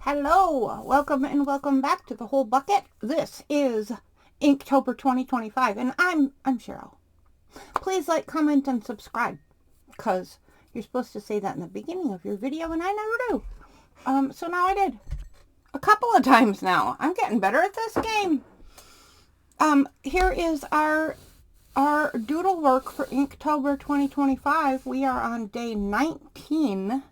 Hello, welcome and welcome back to the Whole Bucket. This is Inktober 2025 and I'm Cheryl. Please like, comment, and subscribe because you're supposed to say that in the beginning of your video and I never do. So now I did. A couple of times now. I'm getting better at this game. Here is our doodle work for Inktober 2025. We are on day 19.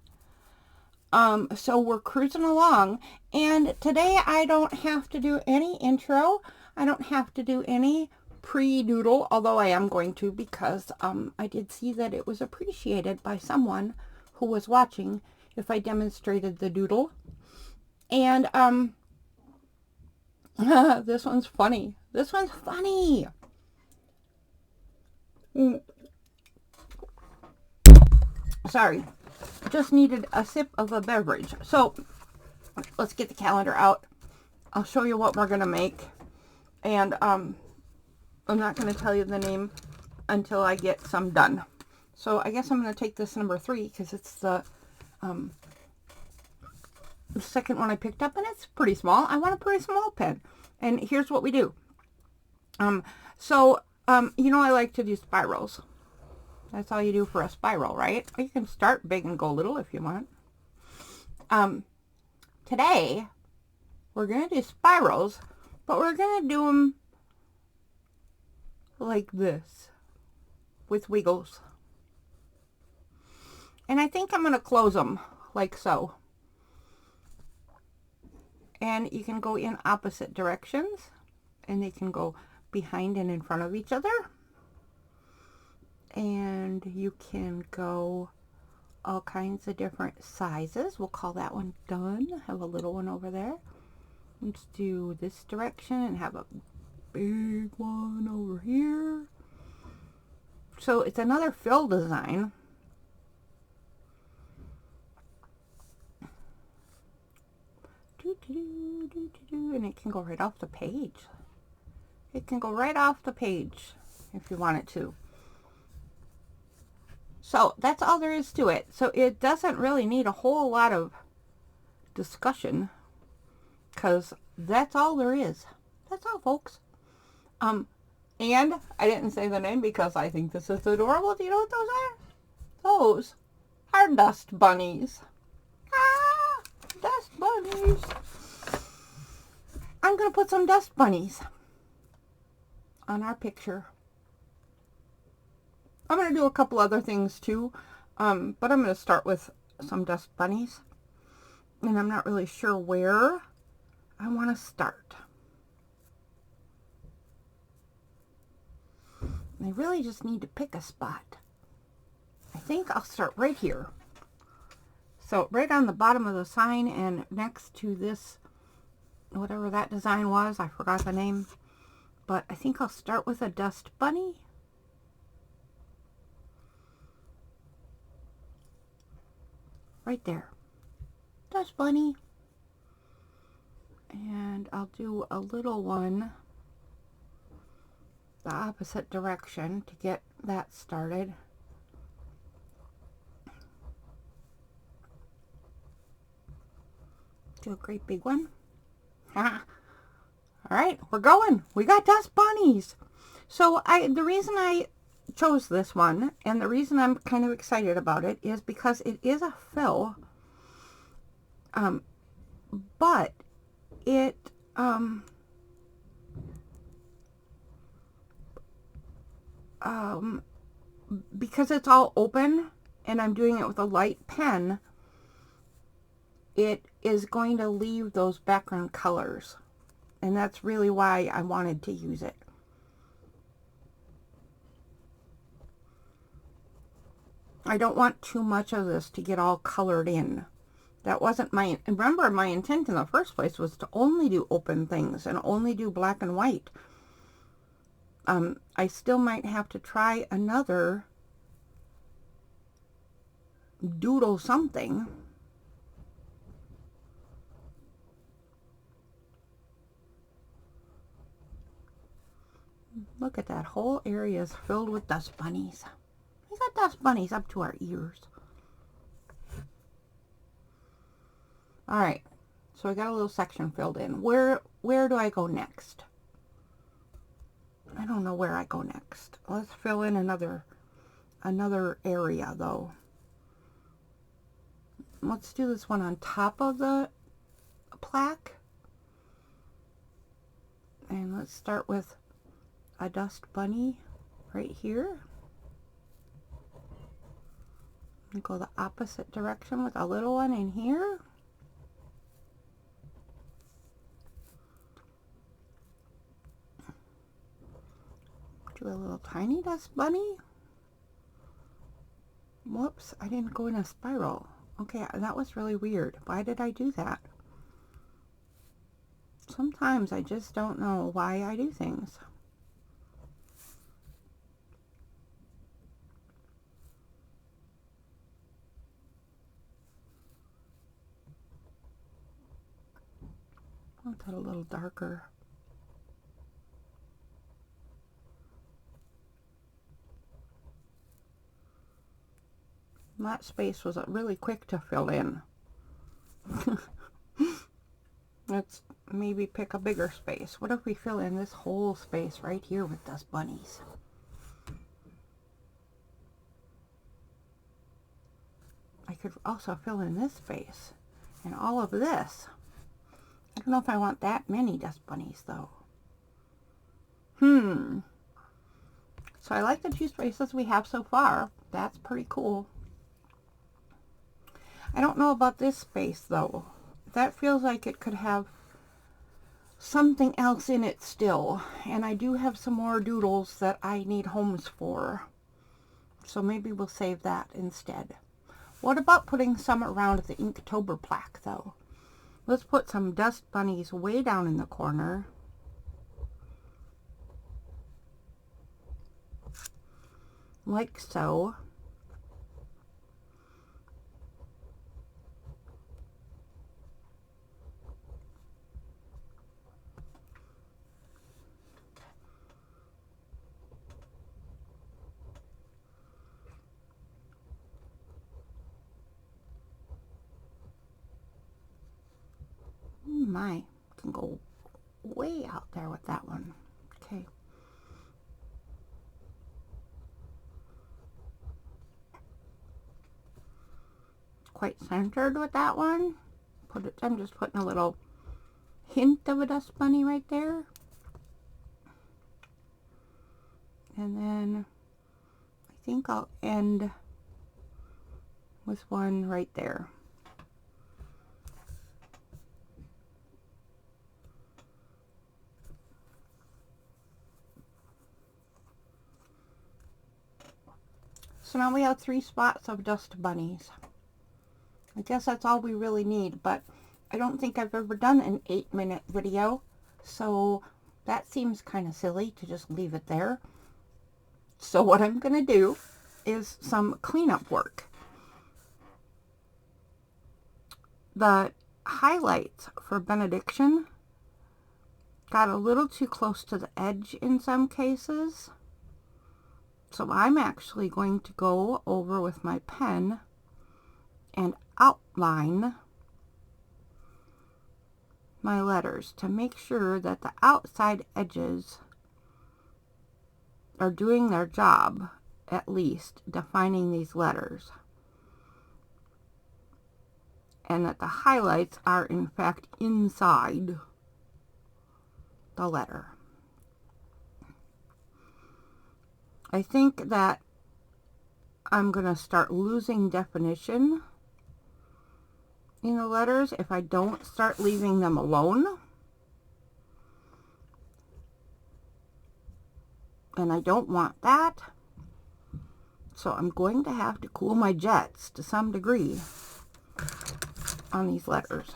So we're cruising along, and today I don't have to do any intro. I don't have to do any pre-doodle, although I am going to because I did see that it was appreciated by someone who was watching if I demonstrated the doodle. And this one's funny. This one's funny. Sorry. Just needed a sip of a beverage. So let's get the calendar out. I'll show you what we're going to make. And I'm not going to tell you the name until I get some done. So I guess I'm going to take this number 3 because it's the second one I picked up and it's pretty small. I want a pretty small pen. And here's what we do. You know I like to do spirals. That's all you do for a spiral, right? Or you can start big and go little if you want. Today, we're going to do spirals, but we're going to do them like this, with wiggles. And I think I'm going to close them like so. And you can go in opposite directions, and they can go behind and in front of each other. And you can go all kinds of different sizes. We'll call that one done. Have a little one over there. Let's do this direction and have a big one over here. So it's another fill design. And it can go right off the page. It can go right off the page if you want it to. So that's all there is to it. So it doesn't really need a whole lot of discussion because that's all there is. That's all, folks. And I didn't say the name because I think this is adorable. Do you know what those are? Those are dust bunnies. Ah, dust bunnies. I'm going to put some dust bunnies on our picture. I'm going to do a couple other things too, but I'm going to start with some dust bunnies. And I'm not really sure where I want to start. I really just need to pick a spot. I think I'll start right here. So right on the bottom of the sign and next to this, whatever that design was, I forgot the name. But I think I'll start with a dust bunny. Right there. Dust bunny. And I'll do a little one the opposite direction to get that started. Do a great big one. Alright, we're going. We got dust bunnies. So the reason I chose this one and the reason I'm kind of excited about it is because it is a fill, but it because it's all open and I'm doing it with a light pen, it is going to leave those background colors, and that's really why I wanted to use it. I don't want too much of this to get all colored in. That wasn't my, remember my intent in the first place was to only do open things and only do black and white. I still might have to try another doodle something. Look at that, whole area is filled with dust bunnies. We got dust bunnies up to our ears. All right, So I got a little section filled in. Where do I go next? I don't know where I go next. Let's fill in another area though. Let's do this one on top of the plaque. And let's start with a dust bunny right here. And go the opposite direction with a little one in here. Do a little tiny dust bunny. Whoops, I didn't go in a spiral. Okay, that was really weird. Why did I do that? Sometimes I just don't know why I do things. I want that a little darker. That space was really quick to fill in. Let's maybe pick a bigger space. What if we fill in this whole space right here with dust bunnies? I could also fill in this space and all of this. I don't know if I want that many dust bunnies though. So I like the two spaces we have so far. That's pretty cool. I don't know about this space though. That feels like it could have something else in it still. And I do have some more doodles that I need homes for. So maybe we'll save that instead. What about putting some around the Inktober plaque though? Let's put some dust bunnies way down in the corner. Like so. My, can go way out there with that one. Okay. Quite centered with that one. I'm just putting a little hint of a dust bunny right there. And then I think I'll end with one right there. So now we have 3 spots of dust bunnies. I guess that's all we really need, but I don't think I've ever done an 8-minute video, so that seems kind of silly to just leave it there. So what I'm going to do is some cleanup work. The highlights for benediction got a little too close to the edge in some cases. So I'm actually going to go over with my pen and outline my letters to make sure that the outside edges are doing their job, at least defining these letters, and that the highlights are in fact inside the letter. I think that I'm going to start losing definition in the letters if I don't start leaving them alone. And I don't want that. So I'm going to have to cool my jets to some degree on these letters.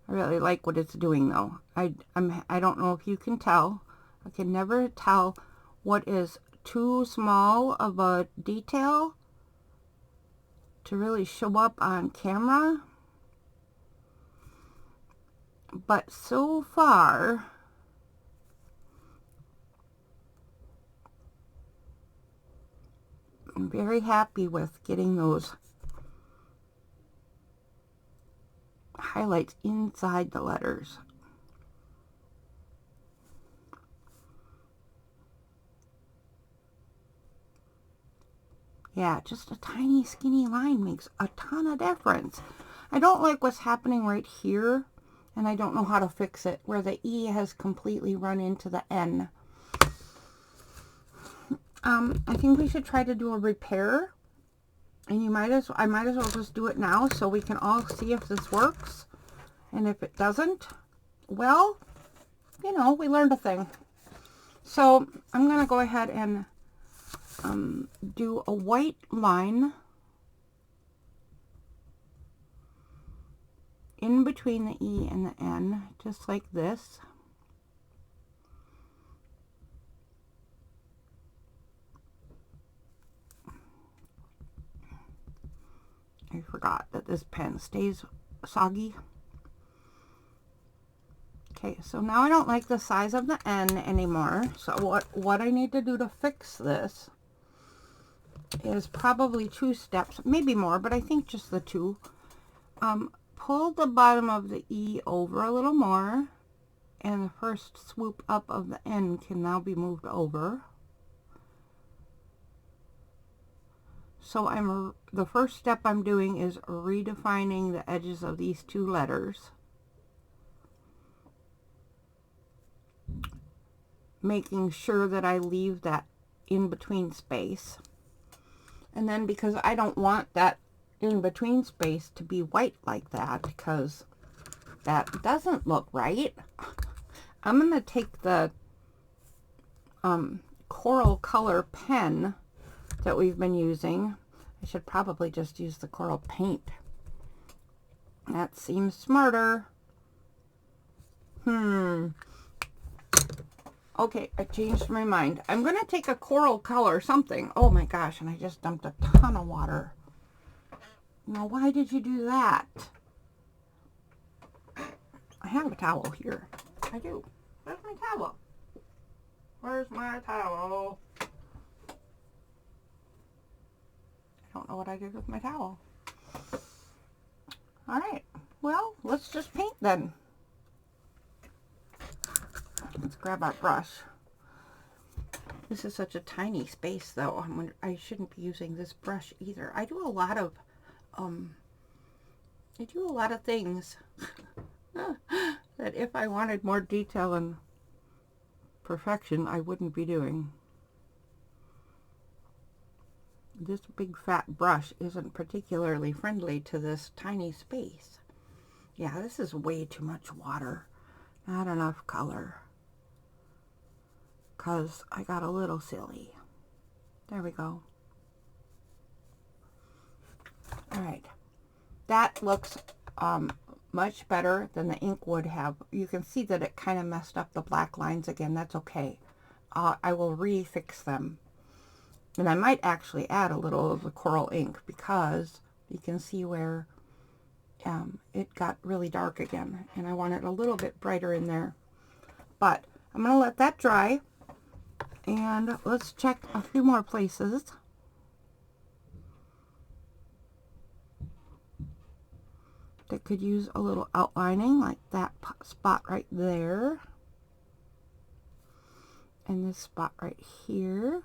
I really like what it's doing though. I don't know if you can tell. I can never tell what is too small of a detail to really show up on camera But so far, I'm very happy with getting those highlights inside the letters. Yeah, just a tiny skinny line makes a ton of difference. I don't like what's happening right here, and I don't know how to fix it, where the E has completely run into the N. I think we should try to do a repair, and I might as well just do it now so we can all see if this works. And if it doesn't, well, you know, we learned a thing. So I'm going to go ahead and do a white line in between the E and the N, just like this. I forgot that this pen stays soggy. Okay, so now I don't like the size of the N anymore. So what I need to do to fix this is probably 2 steps, maybe more, but I think just the 2. Pull the bottom of the E over a little more, and the first swoop up of the N can now be moved over. So the first step I'm doing is redefining the edges of these 2 letters, making sure that I leave that in between space. And then, because I don't want that in between space to be white like that, because that doesn't look right, I'm going to take the coral color pen that we've been using. I should probably just use the coral paint. That seems smarter. Okay, I changed my mind. I'm going to take a coral color something. Oh my gosh, and I just dumped a ton of water. Now, why did you do that? I have a towel here. I do. Where's my towel? Where's my towel? I don't know what I did with my towel. All right. Well, let's just paint then. Let's grab our brush. This is such a tiny space, though. I shouldn't be using this brush either. I do a lot of things that if I wanted more detail and perfection, I wouldn't be doing. This big fat brush isn't particularly friendly to this tiny space. Yeah, this is way too much water. Not enough color. Because I got a little silly. There we go. Alright. That looks much better than the ink would have. You can see that it kind of messed up the black lines again. That's okay. I will refix them. And I might actually add a little of the coral ink, because you can see where it got really dark again. And I want it a little bit brighter in there. But I'm going to let that dry. And let's check a few more places. That could use a little outlining, like that spot right there. And this spot right here.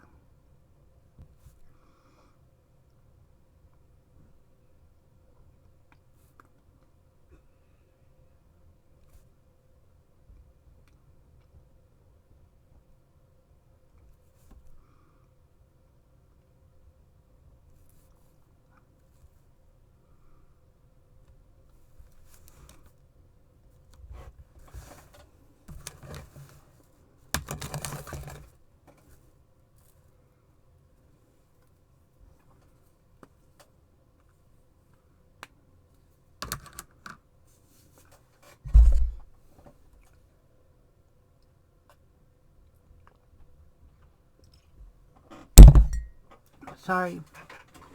Sorry,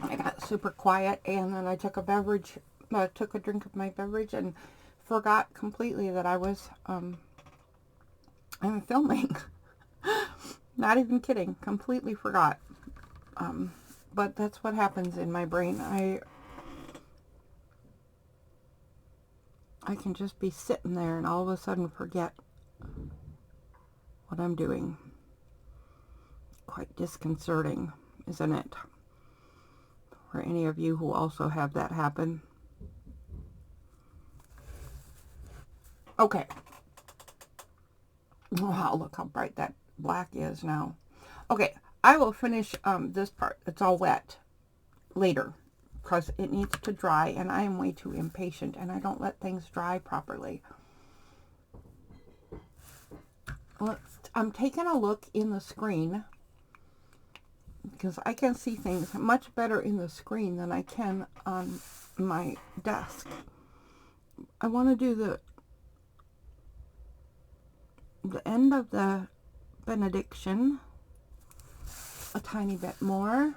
I got super quiet, and then I took a drink of my beverage and forgot completely that I was I'm filming. Not even kidding. Completely forgot. But that's what happens in my brain. I can just be sitting there and all of a sudden forget what I'm doing. Quite disconcerting, isn't it? For any of you who also have that happen. Okay. Wow, look how bright that black is now. Okay, I will finish this part. It's all wet later because it needs to dry, and I am way too impatient and I don't let things dry properly. I'm taking a look in the screen because I can see things much better in the screen than I can on my desk. I want to do the end of the benediction a tiny bit more.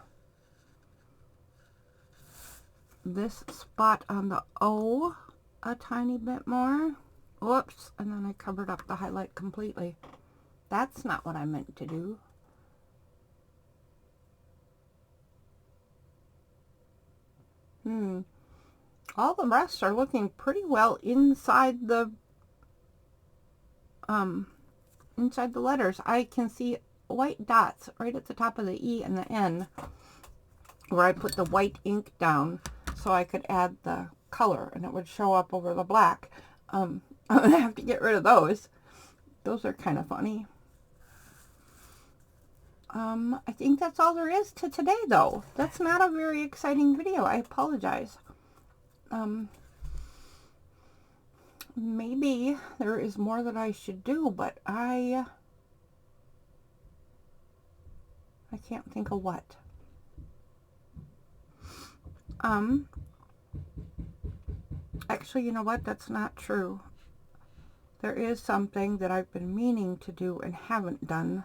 This spot on the O a tiny bit more. Whoops, and then I covered up the highlight completely. That's not what I meant to do. All the rest are looking pretty well inside the letters. I can see white dots right at the top of the E and the N where I put the white ink down so I could add the color and it would show up over the black. I'm gonna have to get rid of those. Those are kind of funny. I think that's all there is to today, though. That's not a very exciting video. I apologize. Maybe there is more that I should do, but I can't think of what. Actually, you know what? That's not true. There is something that I've been meaning to do and haven't done.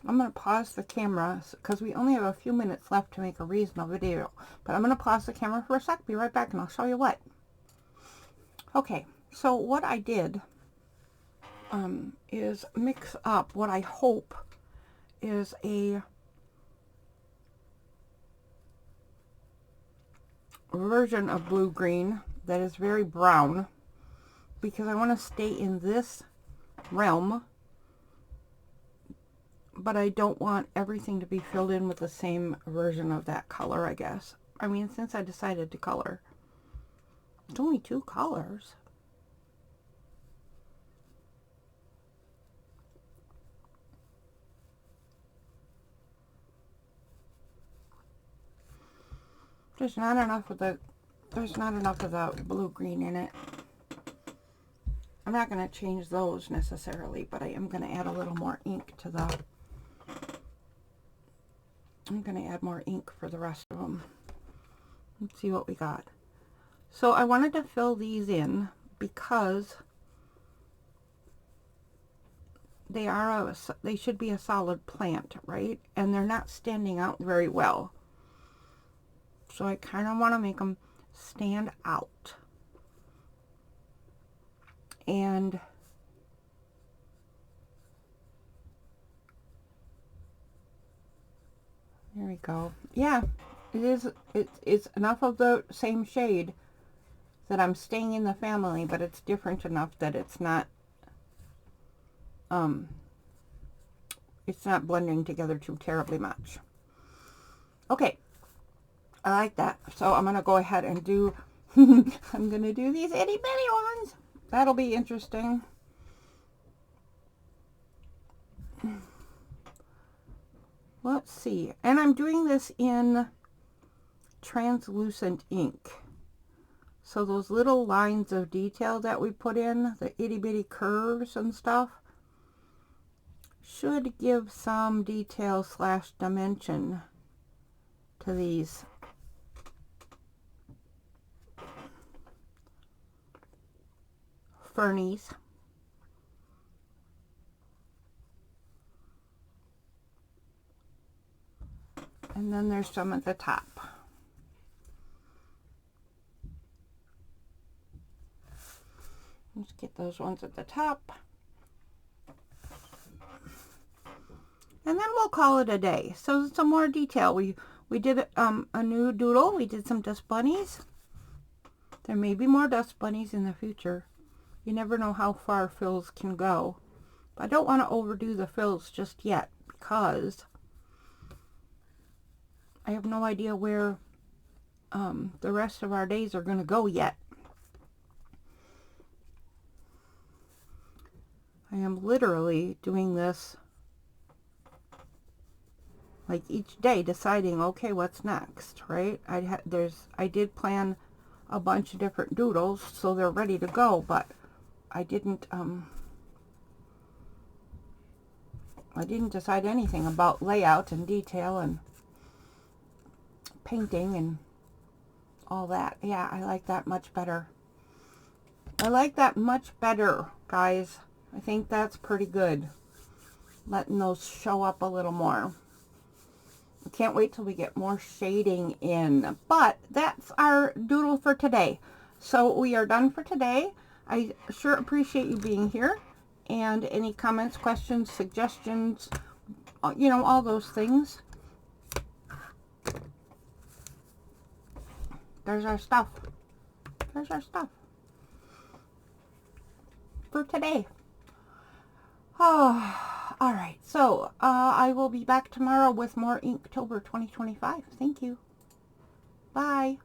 I'm going to pause the camera because we only have a few minutes left to make a reasonable video. But I'm going to pause the camera for a sec, be right back, and I'll show you what. Okay, so what I did is mix up what I hope is a version of blue-green that is very brown, because I want to stay in this realm, but I don't want everything to be filled in with the same version of that color, I guess. I mean, since I decided to color. It's only 2 colors. There's not enough of the blue-green in it. I'm not going to change those necessarily, but I am going to add a little more ink to the... I'm going to add more ink for the rest of them. Let's see what we got. So I wanted to fill these in because they should be a solid plant, right? And they're not standing out very well. So I kind of want to make them stand out. And there we go. Yeah, it's enough of the same shade that I'm staying in the family, but it's different enough that it's not blending together too terribly much. Okay, I like that. So I'm gonna go ahead and do I'm gonna do these itty bitty ones. That'll be interesting. Let's see. And I'm doing this in translucent ink. So those little lines of detail that we put in, the itty bitty curves and stuff, should give some detail / dimension to these. Fernies. And then there's some at the top. Let's get those ones at the top. And then we'll call it a day. So some more detail. We did a new doodle. We did some dust bunnies. There may be more dust bunnies in the future. You never know how far fills can go. But I don't want to overdo the fills just yet because I have no idea where the rest of our days are going to go yet. I am literally doing this like each day, deciding, okay, what's next, right? I did plan a bunch of different doodles, so they're ready to go, but I didn't decide anything about layout and detail and painting and all that. Yeah, I like that much better. I like that much better, guys. I think that's pretty good. Letting those show up a little more. I can't wait till we get more shading in. But that's our doodle for today. So we are done for today. I sure appreciate you being here. And any comments, questions, suggestions, you know, all those things. There's our stuff. There's our stuff for today. Oh, all right. So I will be back tomorrow with more Inktober 2025. Thank you. Bye.